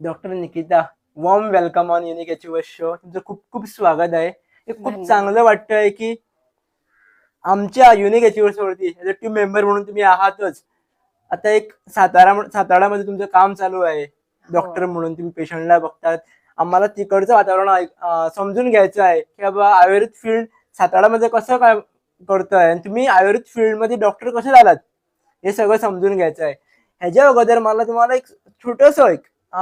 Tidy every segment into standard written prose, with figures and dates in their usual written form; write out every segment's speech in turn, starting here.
Doctor Nikita, warm welcome on unique achievers show. तुमचं खूप खूप स्वागत आहे. हे खूप धन्यवाद. चांगलं वाटतंय की आमच्या युनिक अचिव्हर्स वरती ऍज अ टीम मेंबर म्हणून तुम्ही आहातच. आता एक सातारामध्ये तुमचं काम चालू आहे. हो. डॉक्टर म्हणून तुम्ही पेशंटला बघतात. आम्हाला तिकडचं वातावरण समजून घ्यायचं आहे की बाबा आयुर्वेद फील्ड सातारामध्ये कसं काय करतोय आणि तुम्ही आयुर्वेद फील्डमध्ये डॉक्टर कसे झालात हे सगळं समजून घ्यायचं आहे. ह्याच्या अगोदर मला तुम्हाला एक छोटस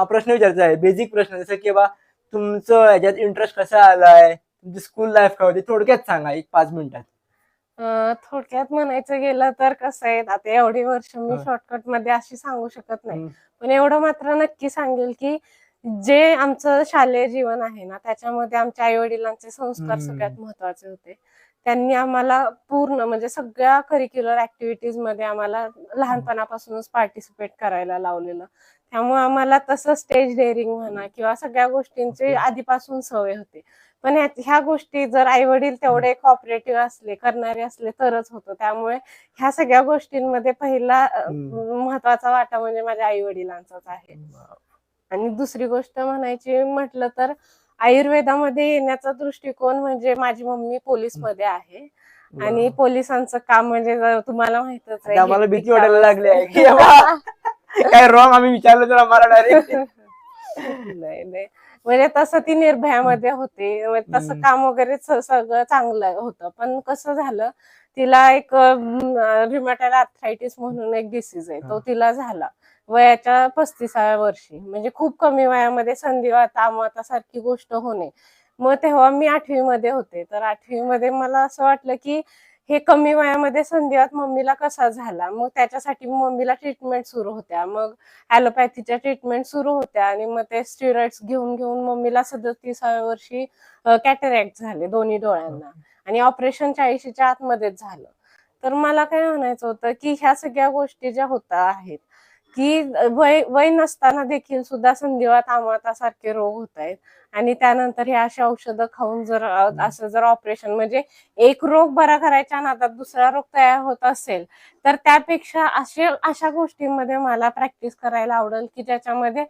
प्रश्न विचारायचा आहे, बेसिक प्रश्न, जसं की बा तुमचं ह्याच्यात इंटरेस्ट कसा आलाय, तुमची स्कूल लाईफ काय होती, थोडक्यात सांगा एक 5 मिनिटात. थोडक्यात म्हणायचं गेलं तर कसं आहे, आता एवढी वर्ष मी हं, शॉर्टकट मध्ये अशी सांगू शकत नाही. हं, पण एवढं मात्र नक्की सांगेल की जे आमचं शालेय जीवन आहे ना, त्याच्यामध्ये आमच्या आई वडिलांचे संस्कार हं, सगळ्यात महत्वाचे होते. त्यांनी आम्हाला पूर्ण म्हणजे सगळ्या करिक्युलर ऍक्टिव्हिटीज मध्ये आम्हाला लहानपणापासूनच पार्टिसिपेट करायला लावलेलं. त्यामुळे आम्हाला तसं स्टेज डेअरिंग म्हणा किंवा सगळ्या गोष्टींची ओके. आधीपासून सवय होती. पण ह्या गोष्टी जर आई वडील हं, तेवढे कॉपरेटिव्ह असले, करणारे असले तरच होतं. त्यामुळे ह्या सगळ्या गोष्टींमध्ये पहिला हं. महत्वाचा वाटा म्हणजे माझ्या आई वडिलांचाच आहे. आणि दुसरी गोष्ट म्हणायची म्हटलं तर आयुर्वेदामध्ये येण्याचा दृष्टिकोन म्हणजे माझी मम्मी हं. पोलीसमध्ये आहे. आणि वाव. पोलिसांचं काम म्हणजे तुम्हाला माहितच आहे, आता आम्हाला हेक्टिक भीती काम वाटायला लागली असते. आहे की बाबा काय रॉंग आम्ही विचारलं तर आम्हाला डायरेक्ट. नाही नाही, म्हणजे तसं ती निर्भयामध्ये होती. म्हणजे तसं काम वगैरे सगळं चांगलं होतं. पण कसं झालं, तिला एक रिमॅटॉइड आर्थरायटिस म्हणून एक डिसीज आहे, तो तिला झाला वयाच्या 35व्या वर्षी. म्हणजे खूप कमी वयामध्ये संधिवात आमातासारखी गोष्ट होणे. मग तेव्हा मी 8वी मध्ये होते. तर 8वी मध्ये मला असं वाटलं की हे कमी वयामध्ये संधिवात मम्मीला कसा झाला. मग त्याच्यासाठी मम्मीला ट्रीटमेंट सुरू होत्या. मग ॲलोपॅथीच्या ट्रीटमेंट सुरू होत्या आणि मग ते स्टिरॉइड्स घेऊन घेऊन मम्मीला 37व्या वर्षी कॅटरॅक्ट झाले दोन्ही डोळ्यांना. आणि ऑपरेशन 40च्या आतमध्येच झालं. तर मला काय म्हणायचं होतं की ह्या सगळ्या गोष्टी ज्या आहेत की वय वय नसताना देखील सुद्धा संधिवात आमातासारखे रोग होत आहेत. आणि त्यानंतर हे अशी औषधं खाऊन जर असं जर ऑपरेशन म्हणजे एक रोग बरा करायच्या नादात दुसरा रोग तयार होत असेल, तर त्यापेक्षा अशा गोष्टींमध्ये मला प्रॅक्टिस करायला आवडेल की ज्याच्यामध्ये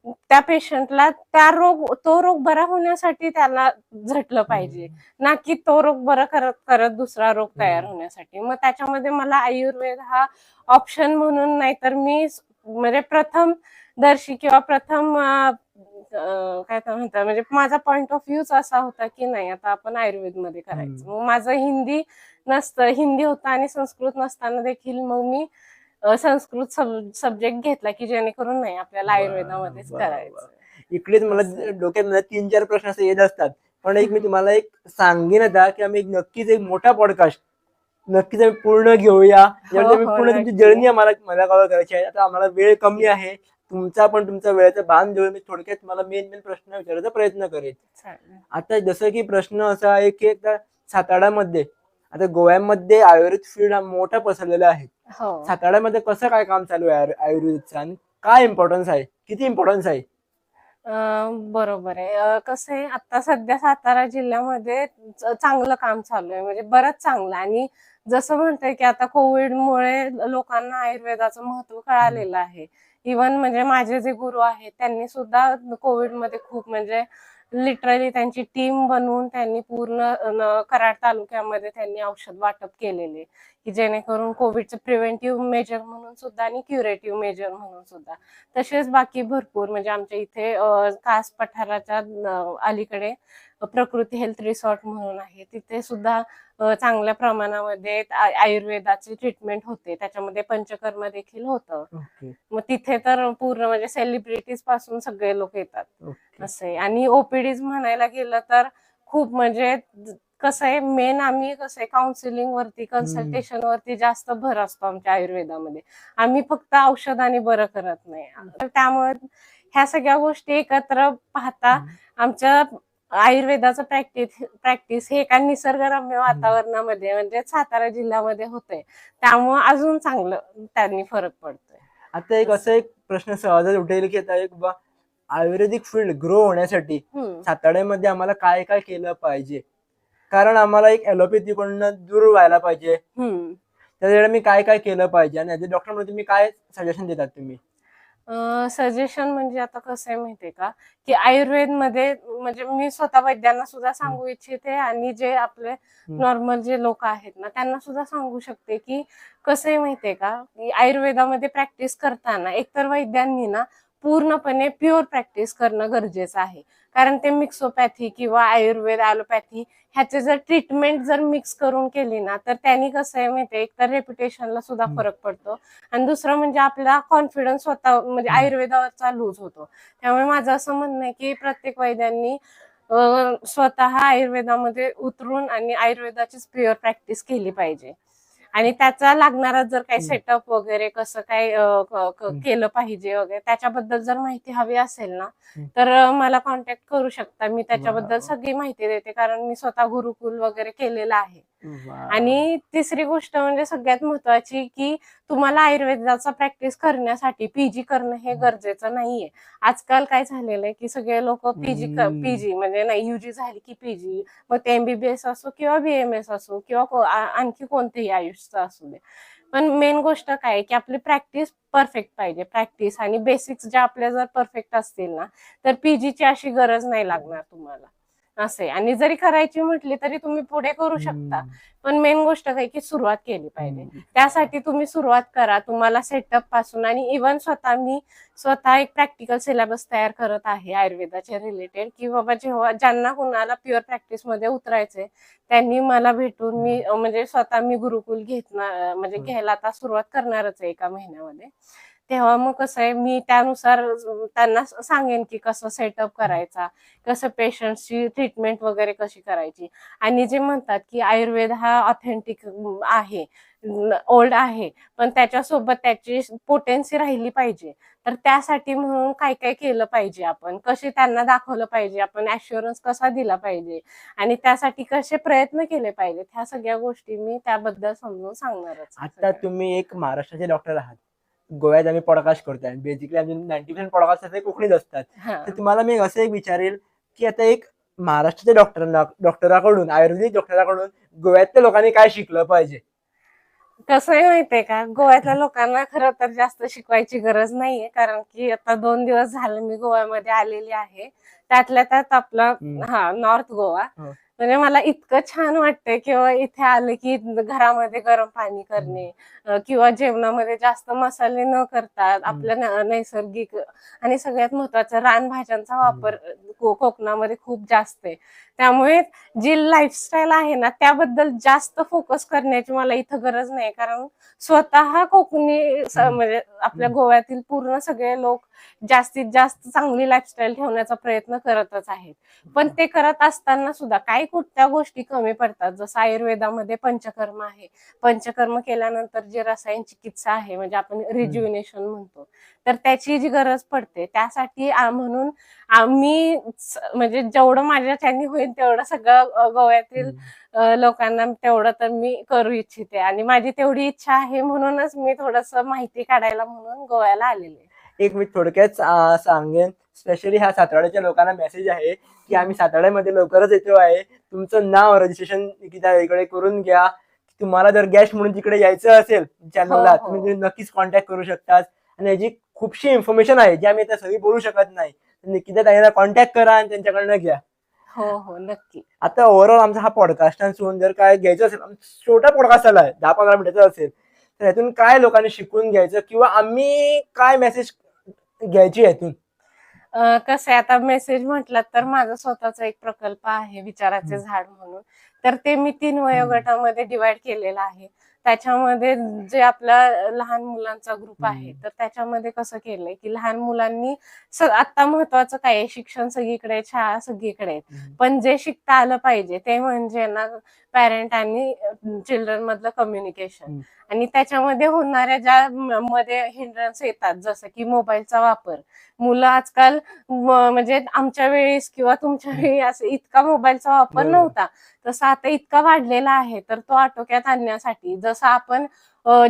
त्या पेशंटला तो रोग बरा होण्यासाठी त्याला झटलं पाहिजे, ना की तो रोग बरा करत करत दुसरा रोग तयार होण्यासाठी. मग त्याच्यामध्ये मला आयुर्वेद हा ऑप्शन म्हणून नाही तर मी म्हणजे प्रथम दर्शी किंवा प्रथम काय म्हणतात, म्हणजे माझा पॉइंट ऑफ व्ह्यूच असा होता की नाही, आता आपण आयुर्वेदमध्ये करायचं. मग माझं हिंदी होतं आणि संस्कृत नसताना देखील मग मी संस्कृत सब्जेक्ट घेतला की जेणेकरून नाही आपल्याला आयुर्वेदामध्येच करायचं. इकडेच मला असं. डोक्यात मला 3-4 प्रश्न असे येत असतात. पण एक मी तुम्हाला एक सांगेन आता की आम्ही नक्कीच एक मोठा पॉडकास्ट नक्कीच आम्ही पूर्ण घेऊया. हो ज्यामध्ये मी हो, पूर्ण तुमची नक्की. जर्नी आम्हाला मला कव्हर करायची आहे. आता आम्हाला वेळ कमी आहे. तुमचा वेळेचा बांध देऊन मी थोडक्यात तुम्हाला मेन मेन प्रश्न विचारायचा प्रयत्न करेन. चालेल. आता जसं की प्रश्न असा आहे की आता साताऱ्यामध्ये, आता गोव्यामध्ये आयुर्वेद फील्ड हा मोठा पसरलेला आहे. हो. साताऱ्यामध्ये कसं काय काम चालू आहे आयुर्वेदचं आणि काय इम्पॉर्टन्स आहे, किती इम्पॉर्टन्स आहे? बरोबर आहे. कसं आहे, आता सध्या सातारा जिल्ह्यामध्ये चांगलं काम चालू आहे, म्हणजे बरंच चांगलं. आणि जसं म्हणताय की आता कोविडमुळे लोकांना आयुर्वेदाचं महत्त्व कळालेलं आहे. इव्हन म्हणजे माझे जे गुरु आहेत त्यांनी सुद्धा कोविडमध्ये खूप म्हणजे लिटरली त्यांची टीम बनवून त्यांनी पूर्ण कराड तालुक्यामध्ये त्यांनी औषध वाटप केलेले, की जेणेकरून कोविडचं प्रिव्हेंटिव्ह मेजर म्हणून सुद्धा आणि क्युरेटिव्ह मेजर म्हणून सुद्धा. तसेच बाकी भरपूर म्हणजे आमच्या इथे कास पठाराच्या अलीकडे प्रकृती हेल्थ रिसॉर्ट म्हणून आहे. तिथे सुद्धा चांगल्या प्रमाणामध्ये आयुर्वेदाची ट्रीटमेंट होते. त्याच्यामध्ये पंचकर्म देखील होतं. ओके. मग तिथे तर पूर्ण म्हणजे सेलिब्रिटीज पासून सगळे लोक येतात. ओके. असं आहे. आणि ओपीडीज म्हणायला गेलं तर खूप म्हणजे कसं आहे, मेन आम्ही कसं आहे काउन्सिलिंग वरती, कन्सल्टेशन वरती जास्त भर असतो आमच्या आयुर्वेदामध्ये. आम्ही फक्त औषधाने बरं करत नाही. तर त्यामुळे ह्या सगळ्या गोष्टी एकत्र पाहता आमच्या आयुर्वेदाचं प्रॅक्टिस हे एका निसर्गरम्य वातावरणामध्ये म्हणजे सातारा जिल्ह्यामध्ये होतंय. त्यामुळे अजून चांगलं त्यांनी फरक पडतोय. आता एक असं. असं एक प्रश्न सहजच उठेल की आता एक बा आयुर्वेदिक फील्ड ग्रो होण्यासाठी हम्म. साताऱ्यामध्ये आम्हाला काय काय केलं पाहिजे, कारण आम्हाला एक ॲलोपॅथीकडून दूर व्हायला पाहिजे. हम्म. त्यासाठी मी काय काय केलं पाहिजे आणि ॲज अ डॉक्टर म्हणून तुम्ही काय सजेशन देतात तुम्ही? सजेशन म्हणजे आता कसं आहे माहितीये का, की आयुर्वेदमध्ये म्हणजे मी स्वतः वैद्यांना सुद्धा सांगू इच्छिते आणि जे आपले नॉर्मल जे लोक आहेत ना त्यांना सुद्धा सांगू शकते, की कसं आहे माहितीये का, की आयुर्वेदामध्ये प्रॅक्टिस करताना एकतर वैद्यांनी ना पूर्णपणे प्युअर प्रॅक्टिस करणं गरजेचं आहे. कारण ते मिक्सोपॅथी किंवा आयुर्वेद, ॲलोपॅथी ह्याचे जर ट्रीटमेंट जर मिक्स करून केली ना, तर त्यांनी कसं आहे माहितीये, एकतर रेप्युटेशनला सुद्धा फरक पडतो आणि दुसरं म्हणजे आपला कॉन्फिडन्स स्वतः म्हणजे आयुर्वेदावरचा लूज होतो. त्यामुळे माझं असं म्हणणं आहे, की प्रत्येक वैद्यांनी स्वतः आयुर्वेदामध्ये उतरून आणि आयुर्वेदाचीच प्युअर प्रॅक्टिस केली पाहिजे. आणि त्याचा लागणारा जर काही सेटअप वगैरे कसं काय केलं पाहिजे वगैरे त्याच्याबद्दल जर माहिती हवी असेल ना, तर मला कॉन्टॅक्ट करू शकता. मी त्याच्याबद्दल सगळी माहिती देते कारण मी स्वतः गुरुकुल वगैरे केलेलं आहे. आणि तिसरी गोष्ट म्हणजे सगळ्यात महत्वाची, की तुम्हाला आयुर्वेदाचा प्रॅक्टिस करण्यासाठी पीजी करणं हे गरजेचं नाहीये. आजकाल काय झालेलं आहे, की सगळे लोक पीजी म्हणजे नाही युजी झाली की पीजी, मग ते एमबीबीएस असो किंवा बीएमएस असो किंवा आणखी कोणतेही आयुषचं असू दे. पण मेन गोष्ट काय आहे, की आपली प्रॅक्टिस परफेक्ट पाहिजे. प्रॅक्टिस आणि बेसिक्स ज्या आपल्या जर परफेक्ट असतील ना, तर पीजीची अशी गरज नाही लागणार तुम्हाला. असं आहे. आणि जरी करायची म्हटली तरी तुम्ही पुढे करू शकता. पण मेन गोष्ट काय, की सुरुवात केली पाहिजे. त्यासाठी तुम्ही सुरुवात करा. तुम्हाला सेटअप पासून आणि इव्हन मी स्वतः एक प्रॅक्टिकल सिलेबस तयार करत आहे आयुर्वेदाच्या रिलेटेड, की बाबा जेव्हा ज्यांना कुणाला प्युअर प्रॅक्टिसमध्ये उतरायचंय त्यांनी मला भेटून मी म्हणजे स्वतः मी गुरुकुल घेतणार म्हणजे घ्यायला आता सुरुवात करणारच आहे 1 महिन्यामध्ये. तेव्हा मग कसं आहे मी त्यानुसार त्यांना सांगेन, की कसं सेटअप करायचा, कसं पेशंटची ट्रीटमेंट वगैरे कशी करायची. आणि जे म्हणतात, की आयुर्वेद हा ऑथेंटिक आहे, ओल्ड आहे, पण त्याच्यासोबत त्याची पोटेन्सी राहिली पाहिजे. तर त्यासाठी म्हणून काय-काय केलं पाहिजे आपण, कसे त्यांना दाखवलं पाहिजे, आपण ॲश्युरन्स कसा दिला पाहिजे आणि त्यासाठी कसे प्रयत्न केले पाहिजेत, ह्या सगळ्या गोष्टी मी त्याबद्दल समजून सांगणारच आहे आता सगळ्यांना. तुम्ही एक महाराष्ट्राचे डॉक्टर आहात. गोव्यात आम्ही पॉडकास्ट करतोय आणि बेसिकली आमचे 90% पॉडकास्ट असे कोकणीत असतात. तर हां. तुम्हाला मी असं एक विचारेल, की आता एक महाराष्ट्राच्या डॉक्टराकडून, आयुर्वेदिक डॉक्टराकडून गोव्यातल्या लोकांनी काय शिकलं पाहिजे? कसं आहे माहितीये का, गोव्यातल्या लोकांना खरं तर जास्त शिकवायची गरज नाहीये. कारण की आता 2 दिवस झाले मी गोव्यामध्ये आलेली आहे. त्यातल्या त्यात आपला नॉर्थ गोवा. हो. म्हणजे मला इतकं छान वाटतंय किंवा इथे आले की घरामध्ये गरम पाणी करणे किंवा जेवणामध्ये जास्त मसाले न करता आपल्या नैसर्गिक आणि सगळ्यात महत्त्वाचं रानभाज्यांचा वापर कोकणामध्ये खूप जास्त आहे. त्यामुळे जी लाईफस्टाईल आहे ना, त्याबद्दल जास्त फोकस करण्याची मला इथं गरज नाही. कारण स्वतः कोकणी म्हणजे आपल्या गोव्यातील पूर्ण सगळे लोक जास्तीत जास्त चांगली लाईफस्टाईल ठेवण्याचा प्रयत्न करतच आहेत. पण ते करत असताना सुद्धा काही कुठल्या गोष्टी कमी पडतात. जसं आयुर्वेदामध्ये पंचकर्म आहे. पंचकर्म केल्यानंतर जे रसायन चिकित्सा आहे, म्हणजे आपण रिज्युनेशन म्हणतो. तर त्याची जी गरज पडते त्यासाठी म्हणून आम्ही म्हणजे जेवढं माझ्याच्यानी होईल तेवढं सगळं गोव्यातील लोकांना तेवढं तर मी करू इच्छिते आणि माझी तेवढी इच्छा आहे म्हणूनच मी थोडंसं माहिती काढायला म्हणून गोव्याला आलेले. एक मी थोडक्यात सांगेन, स्पेशली ह्या साताऱ्याच्या लोकांना मेसेज आहे, की आम्ही साताऱ्यामध्ये लवकरच येतो आहे. तुमचं नाव रजिस्ट्रेशन इकडे करून घ्या. तुम्हाला जर गेस्ट म्हणून तिकडे यायचं असेल चॅनलला, हो, हो. तुम्ही नक्कीच कॉन्टॅक्ट करू शकता. आणि याची खूपशी इन्फॉर्मेशन आहे, जी आम्ही आता सगळी बोलू शकत नाही. निकिता ताईंना कॉन्टॅक्ट करा आणि त्यांच्याकडनं घ्या. हो, हो. नक्की. आता ओव्हरऑल आमचा हा पॉडकास्ट सोडून जर काय घ्यायचं असेल, छोटा पॉडकास्ट आलाय 10-15 मिनिटाचा असेल, तर यातून काय लोकांनी शिकून घ्यायचं किंवा आम्ही काय मेसेज घ्यायची यातून? कसं आहे आता मेसेज म्हटलं तर माझा स्वतःचा एक प्रकल्प आहे विचाराचे झाड म्हणून. तर ते मी 3 वयोगटामध्ये डिव्हाईड केलेलं आहे. त्याच्यामध्ये जे आपला लहान मुलांचा ग्रुप आहे, तर त्याच्यामध्ये कसं केलंय, की लहान मुलांनी आता महत्वाचं काय आहे, शिक्षण सगळीकडे आहे, शाळा सगळीकडे आहेत. पण जे शिकता आलं पाहिजे ते म्हणजे ना पॅरेंट आणि चिल्ड्रन मधलं कम्युनिकेशन. आणि त्याच्यामध्ये होणाऱ्या ज्या मध्ये हिंड्रन्स येतात, जसं की मोबाईलचा वापर. मुलं आजकाल म्हणजे आमच्या वेळेस किंवा तुमच्या वेळी असं इतका मोबाईलचा वापर बरोबर. नव्हता. तसा आता इतका वाढलेला आहे. तर तो आटोक्यात आणण्यासाठी जसं आपण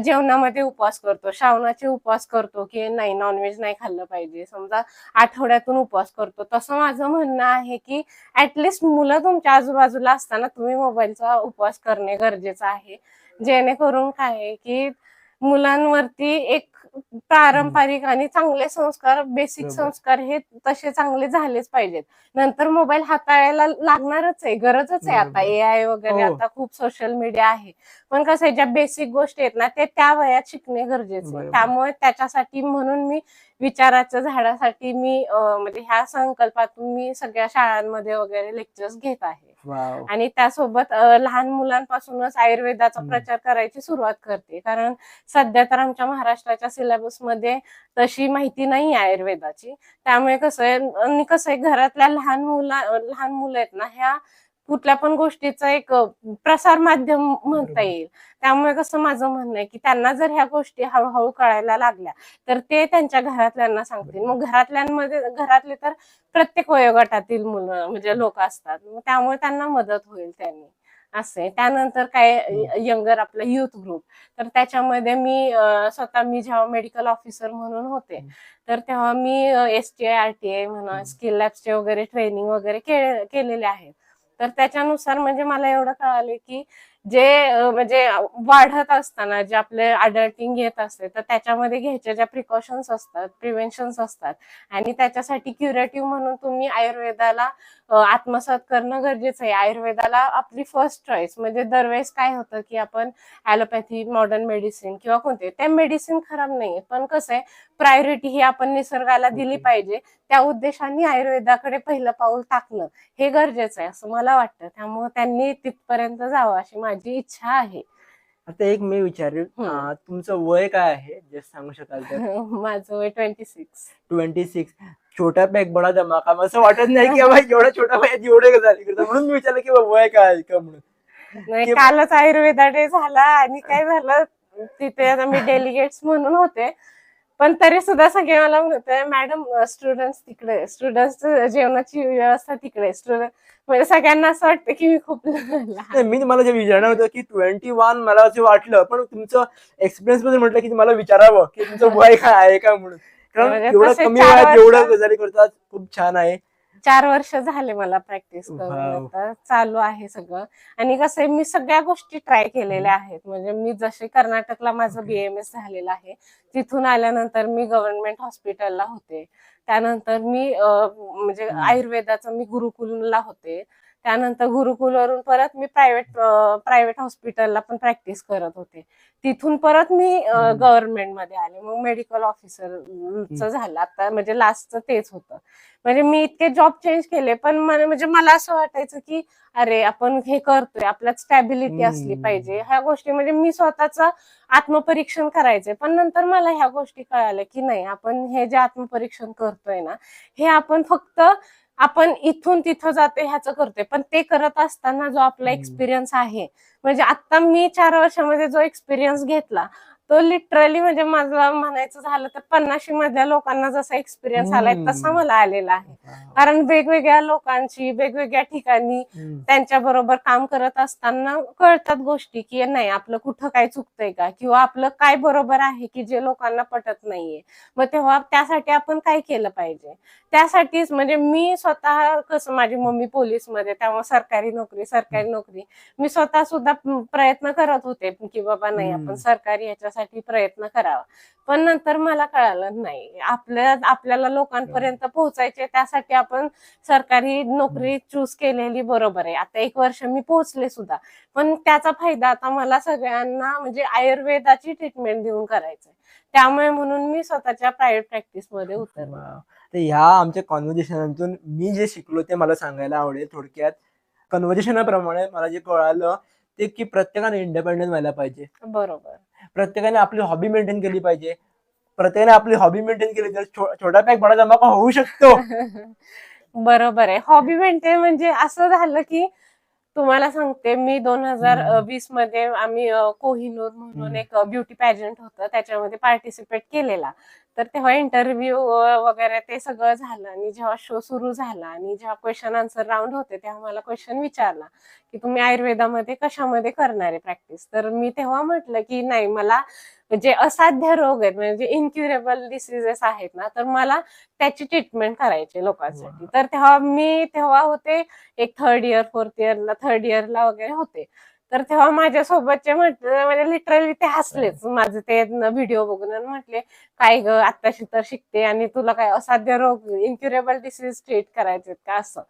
जेवणामध्ये उपवास करतो, श्रावणाचे उपवास करतो, की नाही नॉनव्हेज नाही खाल्लं पाहिजे. समजा आठवड्यातून उपवास करतो. तसं माझं म्हणणं आहे, की ॲटलीस्ट मुलं तुमच्या आजूबाजूला असताना तुम्ही मोबाईलचा उपवास करणे गरजेचं आहे. जेणेकरून काय आहे, की मुलांवरती एक पारंपरिक आणि चांगले संस्कार, बेसिक बरोबर. संस्कार हे तसे चांगले झालेच पाहिजेत. नंतर मोबाईल हाताळायला लागणारच आहे, गरजच आहे. आता बरोबर. AI वगैरे, हो. आता खूप सोशल मीडिया आहे. पण कसं आहे, ज्या बेसिक गोष्टी आहेत ना, ते त्या वयात शिकणे गरजेचे आहे. बरोबर. त्यामुळे त्याच्यासाठी म्हणून मी विचाराच्या झाडासाठी मी म्हणजे ह्या संकल्पातून मी सगळ्या शाळांमध्ये वगैरे लेक्चर्स घेत आहे. वाव. आणि त्यासोबत लहान मुलांपासूनच आयुर्वेदाचा हम्म. प्रचार करायची सुरुवात करते. कारण सध्या तर आमच्या महाराष्ट्राच्या सिलेबसमध्ये तशी माहिती नाही आहे आयुर्वेदाची. त्यामुळे कसं आहे, आणि कसं आहे, घरातल्या लहान मुलं आहेत ना, ह्या कुठल्या पण गोष्टीचं एक प्रसार माध्यम म्हणता बरोबर. येईल. त्यामुळे कसं माझं म्हणणं आहे, की त्यांना जर ह्या गोष्टी हळूहळू कळायला लागल्या तर ते त्यांच्या घरातल्यांना सांगतील. मग घरातले तर प्रत्येक वयोगटातील मुलं म्हणजे लोक असतात. मग त्यामुळे त्यांना मदत होईल त्यांनी. असे त्यानंतर काय, यंगर आपलं युथ ग्रुप, तर त्याच्यामध्ये मी स्वतः मी जेव्हा मेडिकल ऑफिसर म्हणून होते, तर तेव्हा मी STI RTI म्हणा, स्किल लॅब्सचे वगैरे ट्रेनिंग वगैरे केलेले आहेत. तर त्याच्यानुसार म्हणजे मला एवढं कळालं की जे म्हणजे वाढत असताना जे आपले अडल्टिंग येत असते, तर त्याच्यामध्ये घ्यायच्या ज्या प्रिकॉशन्स असतात, प्रिव्हेन्शन्स असतात, आणि त्याच्यासाठी क्युरेटिव्ह म्हणून तुम्ही आयुर्वेदाला आत्मसात करणं गरजेचं आहे. आयुर्वेदाला आपली फर्स्ट चॉईस, म्हणजे दरवेळेस काय होतं की आपण ॲलोपॅथी, मॉडर्न मेडिसिन किंवा कोणते त्या मेडिसिन खराब नाहीये, पण कसं आहे, प्रायोरिटी ही आपण निसर्गाला दिली पाहिजे. त्या उद्देशाने आयुर्वेदाकडे पहिलं पाऊल टाकणं हे गरजेचं आहे असं मला वाटतं. त्यामुळे त्यांनी तिथपर्यंत जावं अशी माझी इच्छा आहे. आता एक मी विचारेल, तुमचं वय काय आहे जे सांगू शकाल तर? माझं वय 26. 26. छोटा पॅक बडा धमाका. असं वाटत नाही की बाबा एवढ्या छोट्या वयात एवढे झाले करतात, म्हणून मी विचारलं की वय काय आहे का म्हणून. नाही, कालच आयुर्वेदा डे झाला आणि काय झालं, तिथे आता मी डेलिगेट्स म्हणून होते, पण तरी सुद्धा सगळे मला म्हणते, मॅडम स्टुडंट्स जेवणाची व्यवस्था तिकडे, स्टुडंट म्हणजे सगळ्यांना असं वाटतं की मी खूप लहान. मी तुम्हाला जे विचारणार होतं की 21 मला असं वाटलं, पण तुमचं एक्सपिरियन्स मध्ये म्हटलं की तुम्हाला विचारावं की तुमचं वय काय आहे का म्हणून. कारण म्हणजे एवढं तसे कमी 4 वयात एवढं वर्ष गजाली करतात, खूप छान आहे. 4 वर्ष झाले मला प्रॅक्टिस करून, वाव. आता चालू आहे सगळं. आणि कसं आहे, मी सगळ्या गोष्टी ट्राय केलेल्या आहेत. म्हणजे मी जसे कर्नाटकला माझं BAMS झालेलं आहे, तिथून आल्यानंतर मी गव्हर्नमेंट हॉस्पिटलला होते. त्यानंतर मी म्हणजे आयुर्वेदाचं मी गुरुकुलला होते. त्यानंतर गुरुकुलवरून परत मी प्रायव्हेट हॉस्पिटलला पण प्रॅक्टिस करत होते. तिथून परत मी गव्हर्नमेंटमध्ये आले. मग मेडिकल ऑफिसरचं झालं. आता म्हणजे लास्टचं तेच होतं. म्हणजे मी इतके जॉब चेंज केले, पण म्हणजे मला असं वाटायचं की अरे आपण हे करतोय, आपल्यात स्टॅबिलिटी असली पाहिजे. ह्या गोष्टी म्हणजे मी स्वतःचं आत्मपरीक्षण करायचे. पण नंतर मला ह्या गोष्टी कळाल्या की नाही, आपण हे जे आत्मपरीक्षण करतोय ना, हे आपण फक्त आपण इथून तिथं जातोय ह्याचं करतोय. पण ते करत असताना जो आपला एक्सपिरियन्स आहे, म्हणजे आता मी 4 वर्षामध्ये जो एक्सपिरियन्स घेतला, तो लिटरली म्हणजे माझं म्हणायचं झालं तर 50 मधल्या लोकांना जसा एक्सपिरियन्स आलाय तसा मला आलेला आहे. कारण वेगवेगळ्या लोकांची वेगवेगळ्या ठिकाणी त्यांच्या बरोबर काम करत असताना कळतात गोष्टी की नाही, आपलं कुठं काय चुकतंय का, किंवा आपलं काय बरोबर आहे की जे लोकांना पटत नाहीये. मग तेव्हा त्यासाठी आपण काय केलं पाहिजे. त्यासाठीच म्हणजे मी स्वतः, कसं माझी मम्मी पोलीसमध्ये, त्यामुळे सरकारी नोकरी, मी स्वतः सुद्धा प्रयत्न करत होते की बाबा नाही, आपण सरकारी ह्याच्यासाठी प्रयत्न करावा. पण नंतर मला कळालं नाही, आपल्याला लोकांपर्यंत पोहोचायचे, त्यासाठी आपण सरकारी नोकरी चूज केलेली बरोबर आहे. आता 1 वर्ष मी पोहोचले सुद्धा, पण त्याचा फायदा आता मला सगळ्यांना म्हणजे आयुर्वेदाची ट्रीटमेंट देऊन करायचंय. त्यामुळे म्हणून मी स्वतःच्या प्रायव्हेट प्रॅक्टिस मध्ये उतरले. तर ह्या आमच्या कॉन्व्हर्सेशनतून मी जे शिकलो ते मला सांगायला आवडेल थोडक्यात. कन्व्हर्सेशनप्रमाणे मला जे कळालं ते की प्रत्येकाने इंडिपेंडंट व्हायला पाहिजे. बरोबर. प्रत्येकाने आपली हॉबी मेंटेन केली पाहिजे. प्रत्येकाने आपली हॉबी मेंटेन केली तर छोटा पॅक बडा धमाका होऊ शकतो. बरोबर आहे. हॉबी मेंटेन म्हणजे असं झालं की तुम्हाला सांगते, मी 2020 मध्ये आम्ही कोहिनूर म्हणून एक ब्युटी पॅजंट होतं, त्याच्यामध्ये पार्टिसिपेट केलेला. तर तेव्हा इंटरव्ह्यू वगैरे ते सगळं झालं, आणि जेव्हा शो सुरू झाला आणि जेव्हा क्वेश्चन आन्सर राऊंड होते, तेव्हा मला क्वेश्चन विचारला की तुम्ही आयुर्वेदामध्ये कशामध्ये करणार आहे प्रॅक्टिस. तर मी तेव्हा म्हटलं की नाही, मला जे असाध्य रोग आहेत, म्हणजे इनक्युरेबल डिसीजेस आहेत ना, तर मला त्याची ट्रीटमेंट करायची लोकांसाठी. तर तेव्हा होते एक थर्ड इयरला वगैरे होते. तर तेव्हा माझ्यासोबतचे म्हणजे लिटरली ते हसलेच माझे ते व्हिडिओ बघून आणि म्हटले काय ग आत्ताशी तर शिकते आणि तुला काय असाध्य रोग इन्क्युरेबल डिसीज ट्रीट करायचे का असं.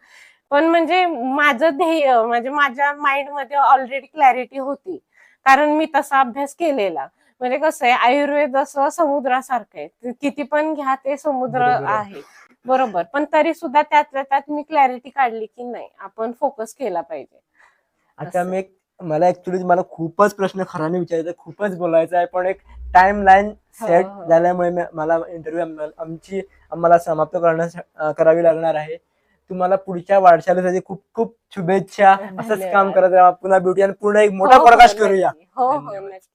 पण म्हणजे माझं ध्येय म्हणजे माझ्या माइंड मध्ये ऑलरेडी क्लॅरिटी होती, कारण मी तसा अभ्यास केलेला. म्हणजे कसं आहे, आयुर्वेद असं समुद्रासारखं आहे, किती पण घ्या ते समुद्र बरोबर आहे. आहे. बरोबर, पण तरी सुद्धा त्यातल्या त्यात मी क्लॅरिटी काढली की नाही, आपण फोकस केला पाहिजे. आता असं. मी मला ऍक्च्युली मला खूपच प्रश्न खराने विचारायचा आहे, खूपच बोलायचं आहे, पण एक टाइम लाईन हो सेट हो झाल्यामुळे मला इंटरव्ह्यू आम्हाला समाप्त करावी लागणार आहे. तुम्हाला पुढच्या वाटचालीसाठी खूप खूप शुभेच्छा. असंच काम धन्यवाद. करत राहा. पुन्हा भेटूया आणि पुन्हा एक हो मोठा हो प्रकाश करूया. नक्की. हो हो धन्यवाद. नक्की.